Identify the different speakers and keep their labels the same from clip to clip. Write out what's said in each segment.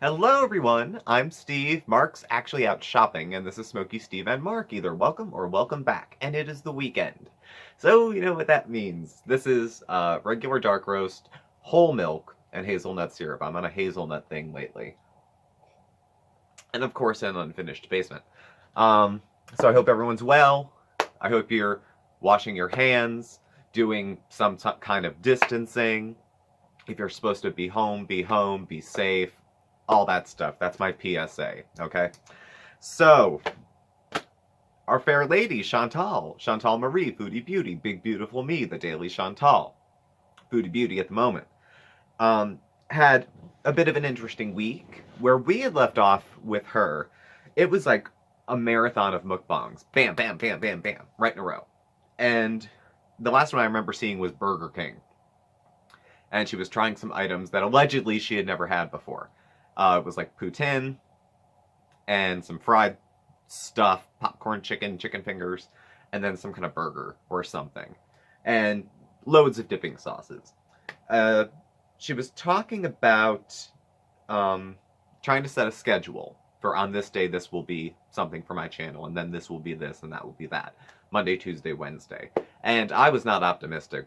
Speaker 1: Hello everyone, I'm Steve. Mark's actually out shopping, and this is Smokey Steve and Mark. Either welcome or welcome back, and it is the weekend. So, you know what that means. This is regular dark roast, whole milk, and hazelnut syrup. I'm on a hazelnut thing lately. And of course, an unfinished basement. So I hope everyone's well. I hope you're washing your hands, doing some kind of distancing. If you're supposed to be home, be safe, all that stuff. That's my PSA, okay? So, our fair lady, Chantal Marie, Foodie Beauty, Big Beautiful Me, the Daily Chantal, Foodie Beauty at the moment, had a bit of an interesting week where we had left off with her. It was like a marathon of mukbangs. Bam, bam, bam, bam, bam, right in a row. And the last one I remember seeing was Burger King. And she was trying some items that allegedly she had never had before. It was like poutine and some fried stuff, popcorn chicken, chicken fingers, and then some kind of burger or something. And loads of dipping sauces. She was talking about trying to set a schedule for on this day this will be something for my channel, and then this will be this, and that will be that. Monday, Tuesday, Wednesday. And I was not optimistic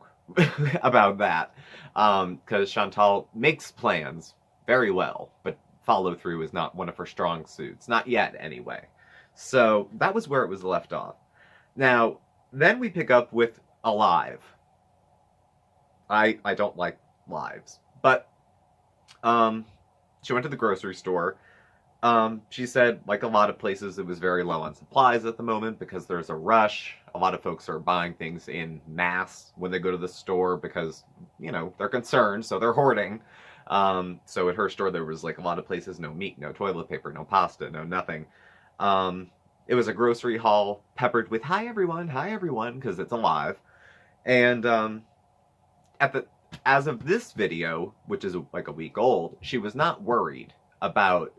Speaker 1: about that, because Chantal makes plans very well, but follow through is not one of her strong suits. Not yet, anyway. So that was where it was left off. Now, then we pick up with a live. I don't like lives, but she went to the grocery store. She said, like a lot of places, it was very low on supplies at the moment because there's a rush. A lot of folks are buying things in mass when they go to the store because, you know, they're concerned, so they're hoarding. So at her store, there was like a lot of places, no meat, no toilet paper, no pasta, no nothing. It was a grocery haul peppered with hi everyone, because it's alive. And as of this video, which is like a week old, she was not worried about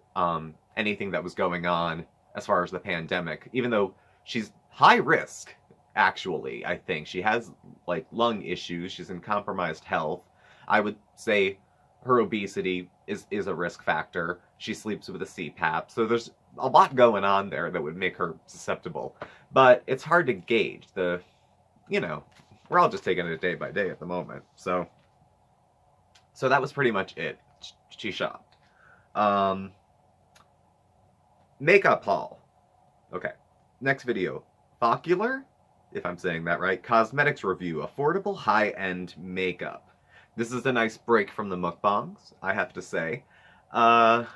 Speaker 1: anything that was going on as far as the pandemic, even though she's high risk, actually. I think she has like lung issues, she's in compromised health. I would say her obesity is a risk factor. She sleeps with a CPAP, so there's a lot going on there that would make her susceptible. But it's hard to gauge. You know, we're all just taking it day by day at the moment. So that was pretty much it. She shopped. Makeup haul. Okay. Next video. Focular, if I'm saying that right. Cosmetics review. Affordable high-end makeup. This is a nice break from the mukbangs, I have to say. I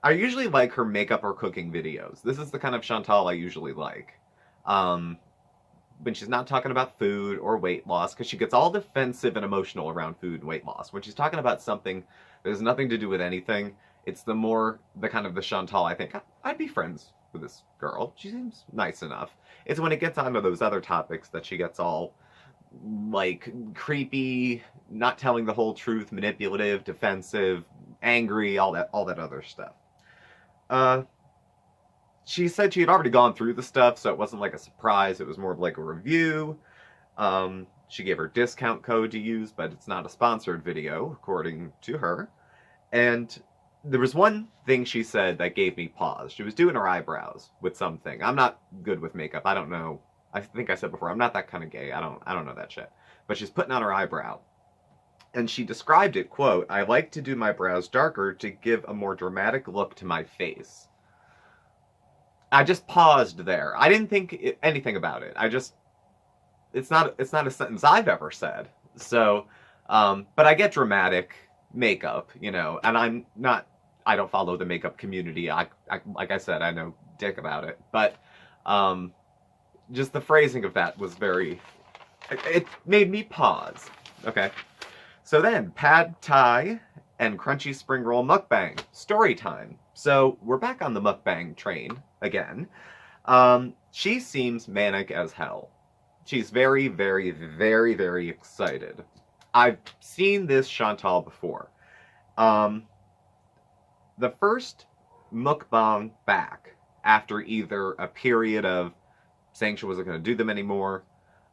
Speaker 1: usually like her makeup or cooking videos. This is the kind of Chantal I usually like. When she's not talking about food or weight loss, because she gets all defensive and emotional around food and weight loss. When she's talking about something that has nothing to do with anything, it's the kind of the Chantal I think, I'd be friends with this girl. She seems nice enough. It's when it gets onto those other topics that she gets all, like, creepy, not telling the whole truth, manipulative, defensive, angry, all that other stuff. She said she had already gone through the stuff, so it wasn't like a surprise. It was more of like a review. She gave her discount code to use, but it's not a sponsored video, according to her. And there was one thing she said that gave me pause. She was doing her eyebrows with something. I'm not good with makeup. I don't know. I think I said before, I'm not that kind of gay. I don't know that shit. But she's putting on her eyebrow. And she described it, quote, "I like to do my brows darker to give a more dramatic look to my face." I just paused there. I didn't think anything about it. It's not a sentence I've ever said. So, but I get dramatic makeup, you know, and I don't follow the makeup community. I like I said, I know dick about it, but just the phrasing of that was it made me pause. Okay. So then, pad thai and crunchy spring roll mukbang. Story time. So we're back on the mukbang train again. She seems manic as hell. She's very, very, very, very excited. I've seen this Chantal before. The first mukbang back after either a period of saying she wasn't going to do them anymore,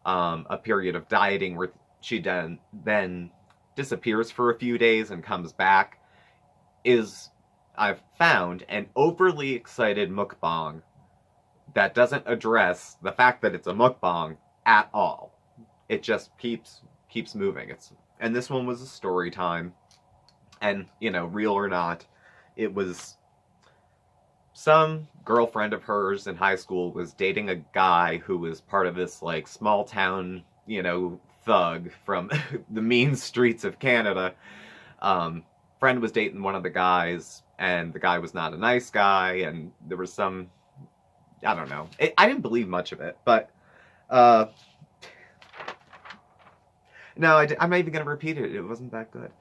Speaker 1: a period of dieting where she then disappears for a few days and comes back, is I've found an overly excited mukbang that doesn't address the fact that it's a mukbang at all. It just keeps moving. And this one was a story time, and real or not, it was some girlfriend of hers in high school was dating a guy who was part of this like small town, thug from the mean streets of Canada. Friend was dating one of the guys, and the guy was not a nice guy, and there was some, I don't know. I didn't believe much of it, but no, I'm not even going to repeat it. It wasn't that good.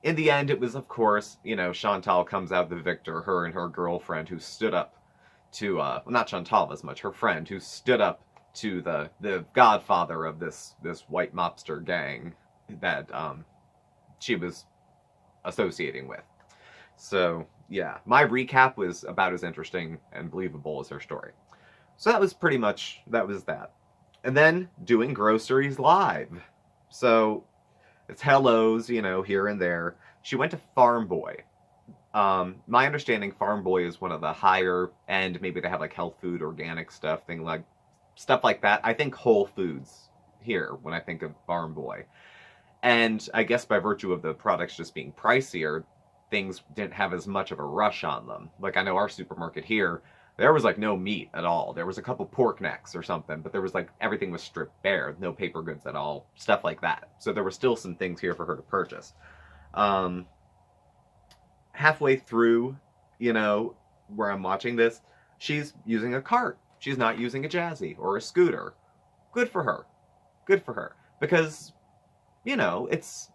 Speaker 1: In the end, it was, of course, Chantal comes out the victor, her and her girlfriend, who stood up to, well, not Chantal as much, her friend, who stood up to the godfather of this white mobster gang that she was associating with. So, yeah, my recap was about as interesting and believable as her story. So that was pretty much, that was that. And then doing groceries live. So it's hellos, here and there. She went to Farm Boy. My understanding, Farm Boy is one of the higher end, maybe they have like health food, organic stuff like that. I think Whole Foods here when I think of Farm Boy. And I guess by virtue of the products just being pricier, things didn't have as much of a rush on them. Like I know our supermarket here, there was like no meat at all. There was a couple pork necks or something, but there was like everything was stripped bare, no paper goods at all, stuff like that. So there were still some things here for her to purchase. Halfway through, where I'm watching this, she's using a cart. She's not using a Jazzy or a scooter. Good for her. Good for her. Because, it's,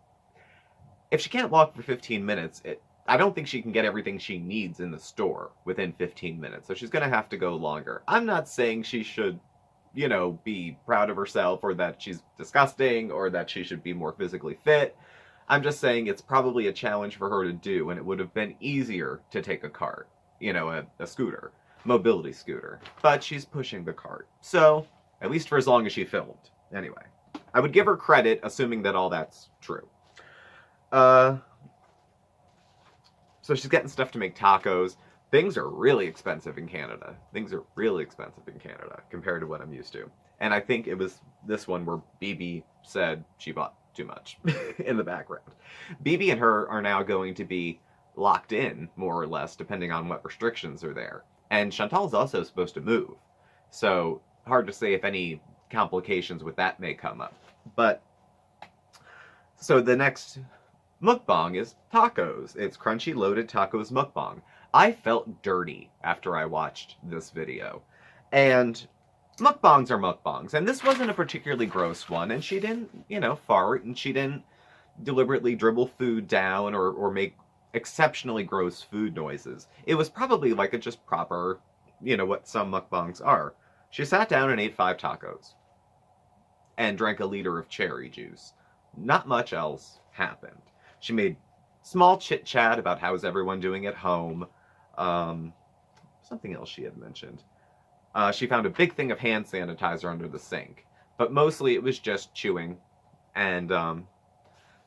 Speaker 1: if she can't walk for 15 minutes, I don't think she can get everything she needs in the store within 15 minutes. So she's going to have to go longer. I'm not saying she should, be proud of herself or that she's disgusting or that she should be more physically fit. I'm just saying it's probably a challenge for her to do, and it would have been easier to take a cart, a scooter, mobility scooter. But she's pushing the cart. So, at least for as long as she filmed. Anyway, I would give her credit, assuming that all that's true. So she's getting stuff to make tacos. Things are really expensive in Canada. Things are really expensive in Canada compared to what I'm used to. And I think it was this one where BB said she bought too much in the background. BB and her are now going to be locked in, more or less, depending on what restrictions are there. And Chantal's also supposed to move. So hard to say if any complications with that may come up. But, so the next mukbang is tacos. It's crunchy loaded tacos mukbang. I felt dirty after I watched this video. And mukbangs are mukbangs. And this wasn't a particularly gross one. And she didn't, fart. And she didn't deliberately dribble food down or make exceptionally gross food noises. It was probably like a just proper, what some mukbangs are. She sat down and ate 5 tacos. And drank a liter of cherry juice. Not much else happened. She made small chit-chat about how's everyone doing at home. Something else she had mentioned. She found a big thing of hand sanitizer under the sink. But mostly it was just chewing. And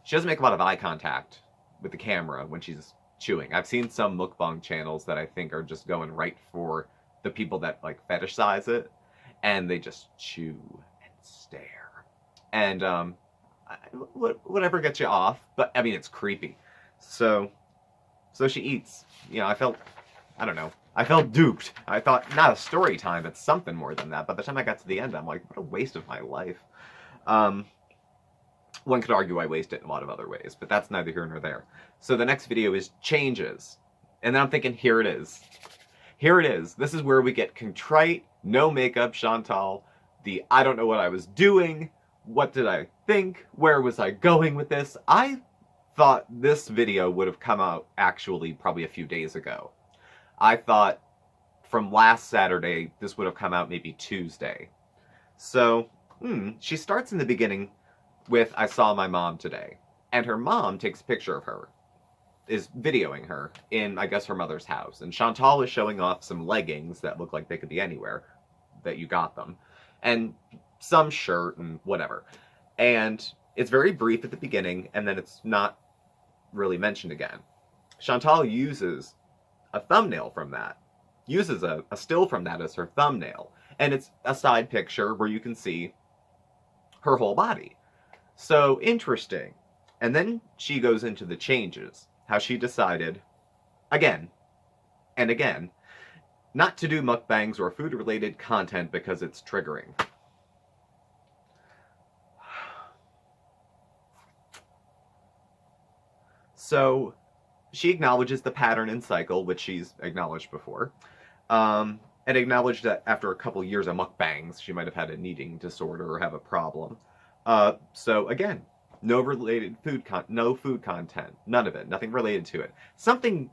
Speaker 1: she doesn't make a lot of eye contact with the camera when she's chewing. I've seen some mukbang channels that I think are just going right for the people that like fetishize it. And they just chew and stare. And whatever gets you off, but I mean it's creepy. So she eats. I felt duped. I thought not a story time, but something more than that. By the time I got to the end, I'm like, what a waste of my life. One could argue I waste it in a lot of other ways, but that's neither here nor there. So the next video is changes, and then I'm thinking, here it is. Here it is. This is where we get contrite, no makeup Chantal. The I don't know what I was doing. What did I think? Where was I going with this? I thought this video would have come out actually probably a few days ago. I thought from last Saturday, this would have come out maybe Tuesday. So, she starts in the beginning with, I saw my mom today. And her mom takes a picture of her, is videoing her in, I guess, her mother's house. And Chantal is showing off some leggings that look like they could be anywhere, that you got them. And some shirt and whatever. And it's very brief at the beginning, and then it's not really mentioned again. Chantal uses a thumbnail from that, uses a still from that as her thumbnail. And it's a side picture where you can see her whole body. So interesting. And then she goes into the changes, how she decided, again and again, not to do mukbangs or food-related content because it's triggering. So she acknowledges the pattern and cycle, which she's acknowledged before, and acknowledged that after a couple years of mukbangs, she might have had an eating disorder or have a problem. So again, no food content, none of it, nothing related to it. Something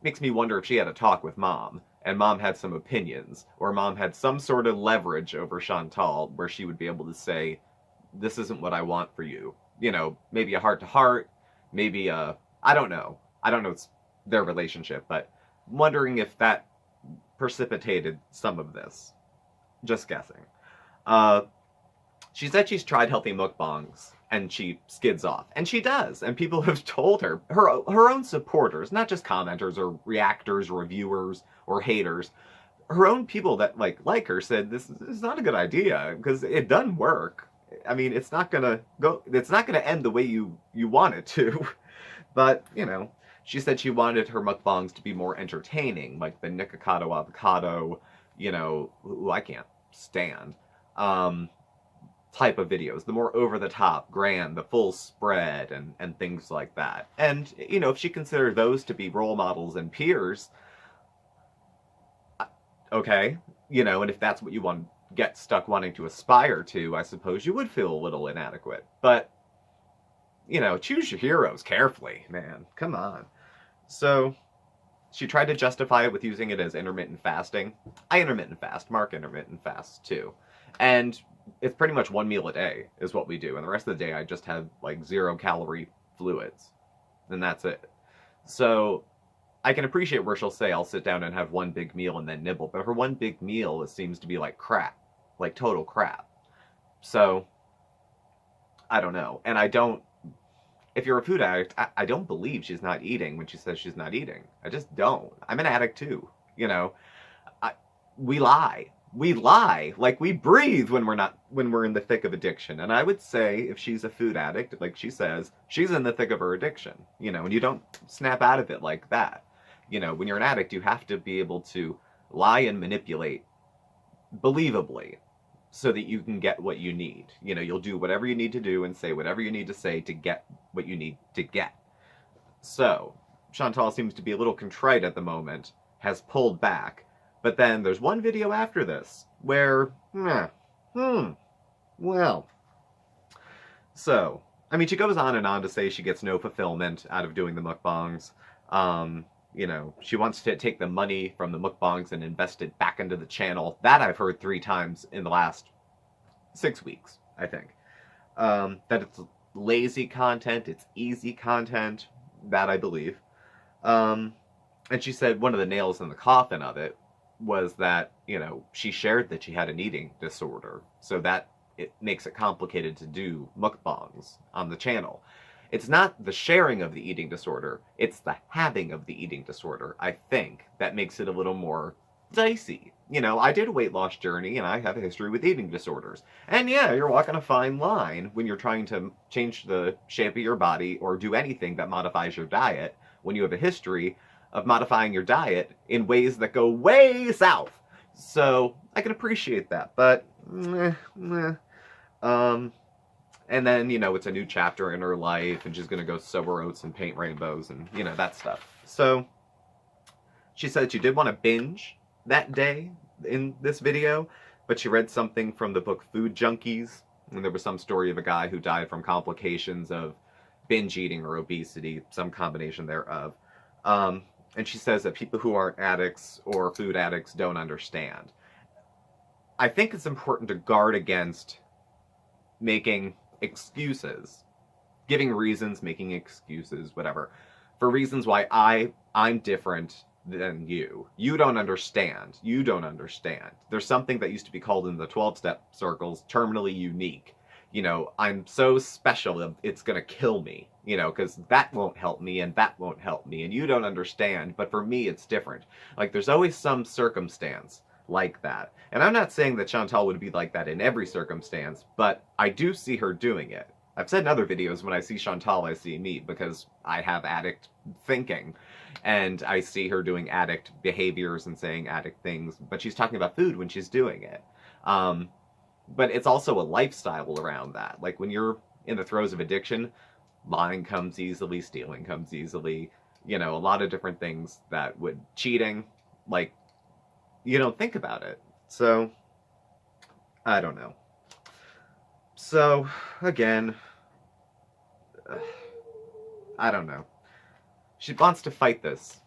Speaker 1: makes me wonder if she had a talk with Mom, and Mom had some opinions, or Mom had some sort of leverage over Chantal, where she would be able to say, this isn't what I want for you. You know, maybe a heart-to-heart, maybe a, I don't know. I don't know it's their relationship, but wondering if that precipitated some of this. Just guessing. She said she's tried healthy mukbangs, and she skids off. And she does. And people have told her, her own supporters, not just commenters or reactors, or reviewers, or haters, her own people that like her said this is not a good idea because it doesn't work. I mean, it's not gonna end the way you want it to. But, you know, she said she wanted her mukbangs to be more entertaining, like the Nikocado avocado, you know, who I can't stand, type of videos, the more over-the-top, grand, the full spread, and things like that. And, you know, if she considered those to be role models and peers, okay, you know, and if that's what you want to get stuck wanting to aspire to, I suppose you would feel a little inadequate. But, you know, choose your heroes carefully, man. Come on. So, she tried to justify it with using it as intermittent fasting. I intermittent fast. Mark intermittent fasts, too. And it's pretty much one meal a day is what we do. And the rest of the day, I just have, like, 0-calorie fluids. And that's it. So, I can appreciate where she'll say, I'll sit down and have one big meal and then nibble. But her one big meal, it seems to be like crap. Like total crap. So, I don't know. And I don't, if you're a food addict, I don't believe she's not eating when she says she's not eating. I just don't. I'm an addict too. You know, we lie. We lie. Like we breathe when we're in the thick of addiction. And I would say if she's a food addict, like she says, she's in the thick of her addiction. You know, and you don't snap out of it like that. You know, when you're an addict, you have to be able to lie and manipulate believably so that you can get what you need. You know, you'll do whatever you need to do and say whatever you need to say to get what you need to get. So, Chantal seems to be a little contrite at the moment, has pulled back, but then there's one video after this where, well. So, I mean, she goes on and on to say she gets no fulfillment out of doing the mukbangs. You know, she wants to take the money from the mukbangs and invest it back into the channel. That I've heard 3 times in the last 6 weeks, I think. That it's lazy content, it's easy content, that I believe. And she said one of the nails in the coffin of it was that, you know, she shared that she had an eating disorder, so that it makes it complicated to do mukbangs on the channel. It's not the sharing of the eating disorder, it's the having of the eating disorder, I think, that makes it a little more dicey. You know, I did a weight loss journey and I have a history with eating disorders. And yeah, you're walking a fine line when you're trying to change the shape of your body or do anything that modifies your diet when you have a history of modifying your diet in ways that go way south. So, I can appreciate that, but and then, you know, it's a new chapter in her life, and she's gonna go sow her oats and paint rainbows, and, you know, that stuff. So, she said she did want to binge that day in this video, but she read something from the book Food Junkies, and there was some story of a guy who died from complications of binge eating or obesity, some combination thereof. And she says that people who aren't addicts or food addicts don't understand. I think it's important to guard against making excuses, giving reasons, making excuses, whatever, for reasons why I'm different than you. You don't understand. You don't understand. There's something that used to be called in the 12-step circles terminally unique. You know, I'm so special, it's gonna kill me. You know, because that won't help me and that won't help me, and you don't understand, but for me it's different. Like, there's always some circumstance like that. And I'm not saying that Chantal would be like that in every circumstance, but I do see her doing it. I've said in other videos, when I see Chantal, I see me, because I have addict thinking, and I see her doing addict behaviors and saying addict things, but she's talking about food when she's doing it. But it's also a lifestyle around that. Like, when you're in the throes of addiction, lying comes easily, stealing comes easily, you know, a lot of different things that would, cheating, like, you don't think about it. So, I don't know. So, again, I don't know. She wants to fight this.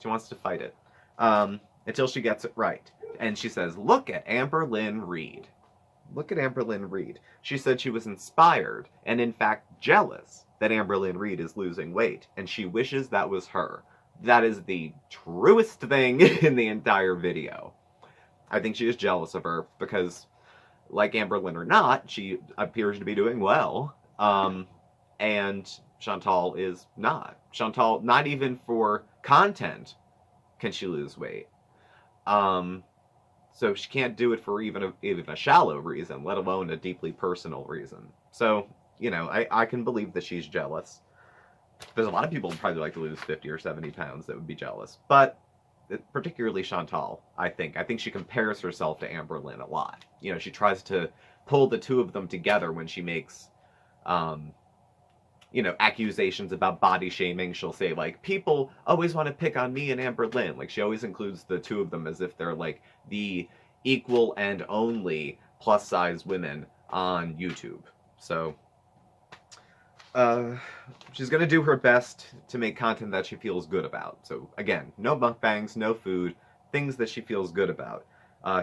Speaker 1: She wants to fight it. Until she gets it right. And she says, look at Amber Lynn Reed. Look at Amber Lynn Reed. She said she was inspired and, in fact, jealous that Amber Lynn Reed is losing weight, and she wishes that was her. That is the truest thing in the entire video. I think she is jealous of her because, like Amber Lynn or not, she appears to be doing well, and Chantal is not. Chantal, not even for content can she lose weight. So she can't do it for even a shallow reason, let alone a deeply personal reason. So, you know, I can believe that she's jealous. There's a lot of people who'd probably like to lose 50 or 70 pounds that would be jealous. But particularly Chantal, I think. I think she compares herself to Amber Lynn a lot. You know, she tries to pull the two of them together when she makes, you know, accusations about body shaming. She'll say, like, people always want to pick on me and Amber Lynn. Like, she always includes the two of them as if they're, like, the equal and only plus-size women on YouTube. So, she's gonna do her best to make content that she feels good about. So, again, no mukbangs, no food, things that she feels good about.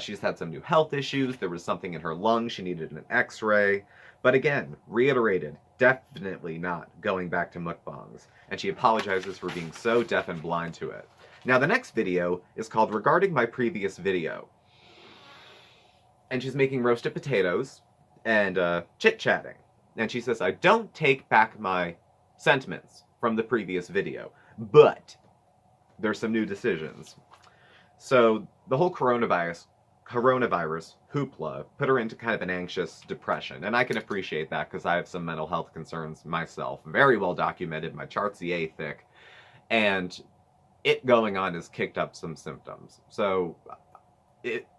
Speaker 1: She's had some new health issues. There was something in her lungs. She needed an x-ray. But again, reiterated, definitely not going back to mukbangs. And she apologizes for being so deaf and blind to it. Now, the next video is called Regarding My Previous Video. And she's making roasted potatoes and chit-chatting. And she says, I don't take back my sentiments from the previous video, but there's some new decisions. So the whole coronavirus hoopla put her into kind of an anxious depression. And I can appreciate that because I have some mental health concerns myself. Very well documented. My chart's yay thick. And it going on has kicked up some symptoms. So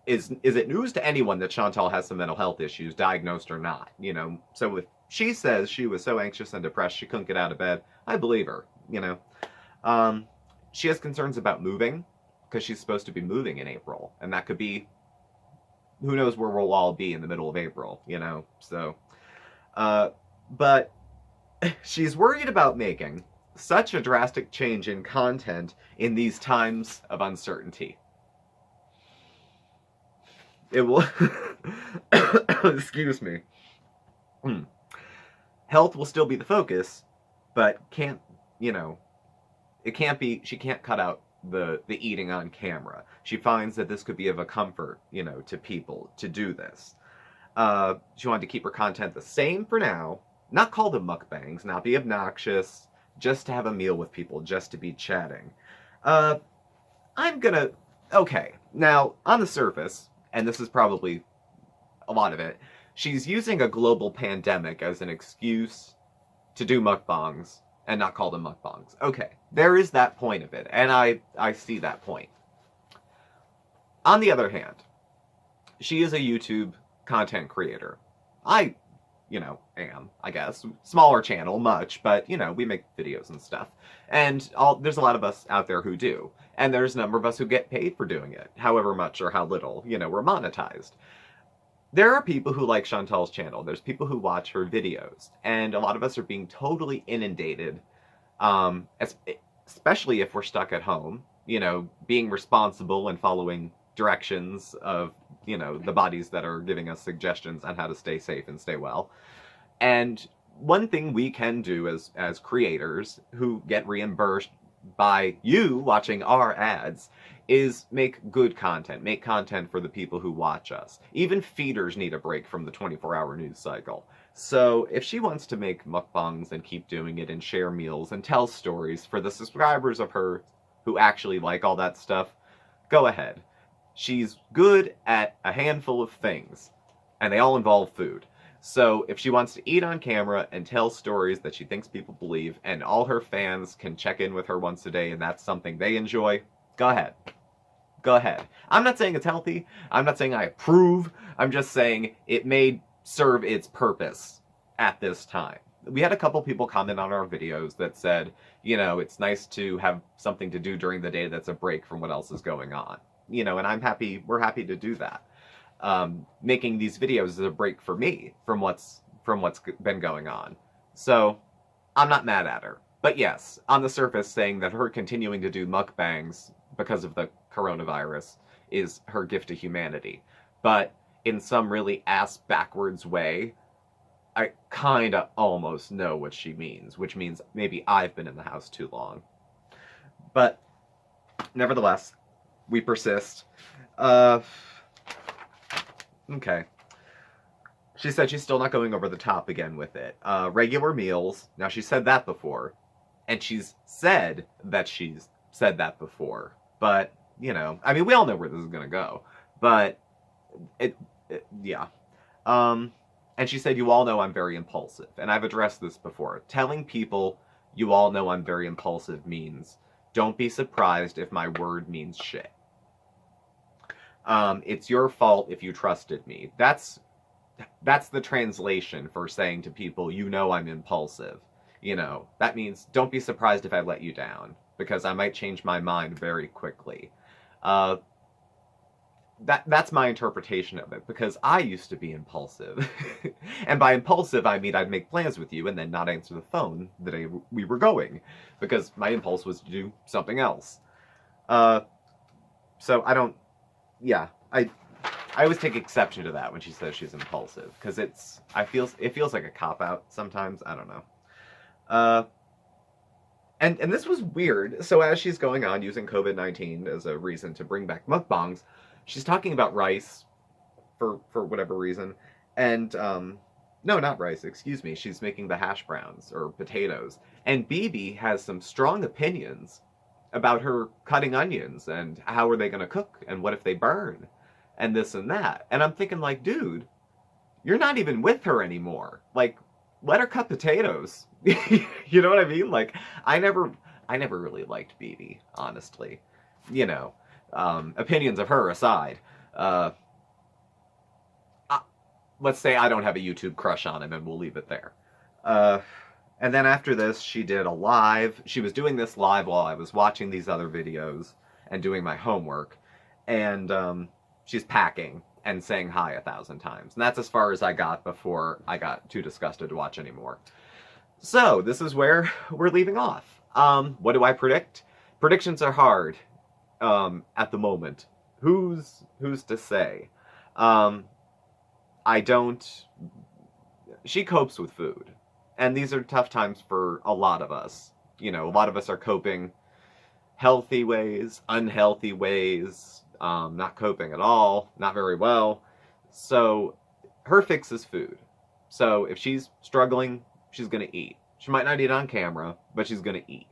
Speaker 1: is it news to anyone that Chantal has some mental health issues, diagnosed or not? You know, so if she says she was so anxious and depressed she couldn't get out of bed, I believe her, you know. She has concerns about moving, because she's supposed to be moving in April, and that could be, who knows where we'll all be in the middle of April, you know, so, but she's worried about making such a drastic change in content in these times of uncertainty. It will, excuse me, health will still be the focus, but can't, you know, it can't be, she can't cut out the eating on camera. She finds that this could be of a comfort, you know, to people to do this. She wanted to keep her content the same for now, not call them mukbangs, not be obnoxious, just to have a meal with people, just to be chatting. Okay, now, on the surface, and this is probably a lot of it, she's using a global pandemic as an excuse to do mukbangs and not call them mukbangs. Okay, there is that point of it, and I see that point. On the other hand, she is a YouTube content creator. I, you know, am, I guess. Smaller channel, much, but, you know, we make videos and stuff. And there's a lot of us out there who do. And there's a number of us who get paid for doing it, however much or how little, you know, we're monetized. There are people who like Chantal's channel. There's people who watch her videos. And a lot of us are being totally inundated, especially if we're stuck at home, you know, being responsible and following directions of, you know, the bodies that are giving us suggestions on how to stay safe and stay well. And one thing we can do as creators who get reimbursed by you watching our ads is make good content, make content for the people who watch us. Even feeders need a break from the 24-hour news cycle. So if she wants to make mukbangs and keep doing it and share meals and tell stories for the subscribers of her who actually like all that stuff, go ahead. She's good at a handful of things, and they all involve food. So if she wants to eat on camera and tell stories that she thinks people believe, and all her fans can check in with her once a day and that's something they enjoy, go ahead. Go ahead. I'm not saying it's healthy. I'm not saying I approve. I'm just saying it may serve its purpose at this time. We had a couple people comment on our videos that said, you know, it's nice to have something to do during the day that's a break from what else is going on. You know, and we're happy to do that. Making these videos is a break for me from what's been going on. So, I'm not mad at her. But yes, on the surface, saying that her continuing to do mukbangs because of the coronavirus is her gift to humanity. But in some really ass-backwards way, I kinda almost know what she means, which means maybe I've been in the house too long. But, nevertheless, we persist. Okay. She said she's still not going over the top again with it. Regular meals. Now, she said that before. And she's said that she's said that before. But, you know, I mean, we all know where this is going to go. But, yeah. And she said, you all know I'm very impulsive. And I've addressed this before. Telling people you all know I'm very impulsive means, don't be surprised if my word means shit. It's your fault if you trusted me. That's the translation for saying to people, you know I'm impulsive. You know, that means don't be surprised if I let you down, because I might change my mind very quickly. That's my interpretation of it, because I used to be impulsive. And by impulsive, I mean I'd make plans with you and then not answer the phone the day we were going, because my impulse was to do something else. So I don't, yeah, I always take exception to that when she says she's impulsive, because it feels like a cop-out sometimes. I don't know. And this was weird. So as she's going on using COVID-19 as a reason to bring back mukbangs, she's talking about rice for whatever reason. And, no, not rice, excuse me. She's making the hash browns or potatoes. And BB has some strong opinions about her cutting onions and how are they going to cook and what if they burn and this and that. And I'm thinking like, dude, you're not even with her anymore. Like, let her cut potatoes. You know what I mean? Like, I never really liked BB, honestly. You know, opinions of her aside. Let's say I don't have a YouTube crush on him, and we'll leave it there. And then after this, she did a live. She was doing this live while I was watching these other videos and doing my homework. And she's packing and saying hi 1,000 times. And that's as far as I got before I got too disgusted to watch anymore. So, this is where we're leaving off. What do I predict? Predictions are hard at the moment. Who's to say? I don't... She copes with food. And these are tough times for a lot of us. You know, a lot of us are coping healthy ways, unhealthy ways, not coping at all, not very well. So, her fix is food. So, if she's struggling, she's going to eat. She might not eat on camera, but she's going to eat.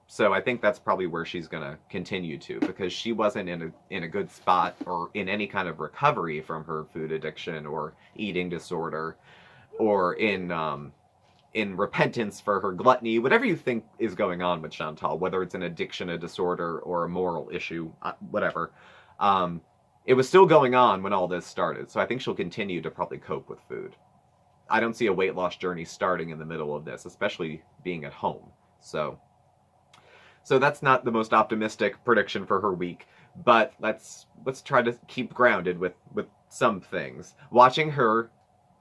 Speaker 1: So, I think that's probably where she's going to continue to, because she wasn't in a good spot or in any kind of recovery from her food addiction or eating disorder, or in repentance for her gluttony, whatever you think is going on with Chantal, whether it's an addiction, a disorder, or a moral issue, whatever. It was still going on when all this started, so I think she'll continue to probably cope with food. I don't see a weight loss journey starting in the middle of this, especially being at home. So that's not the most optimistic prediction for her week, but let's try to keep grounded with some things. Watching her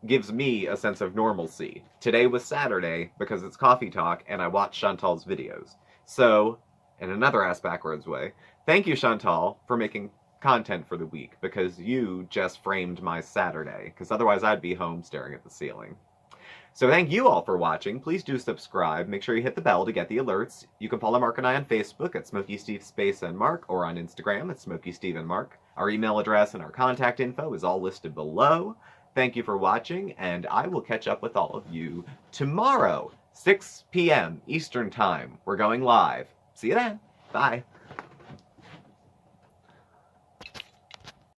Speaker 1: gives me a sense of normalcy. Today was Saturday because it's coffee talk and I watched Chantal's videos. So, in another ass-backwards way, thank you, Chantal, for making content for the week, because you just framed my Saturday, because otherwise I'd be home staring at the ceiling. So thank you all for watching. Please do subscribe. Make sure you hit the bell to get the alerts. You can follow Mark and I on Facebook at SmokeySteveAndMarc, or on Instagram at SmokeySteveAndMarc. Our email address and our contact info is all listed below. thank you for watching, and I will catch up with all of you tomorrow, 6 p.m. Eastern Time. We're going live. See you then. Bye.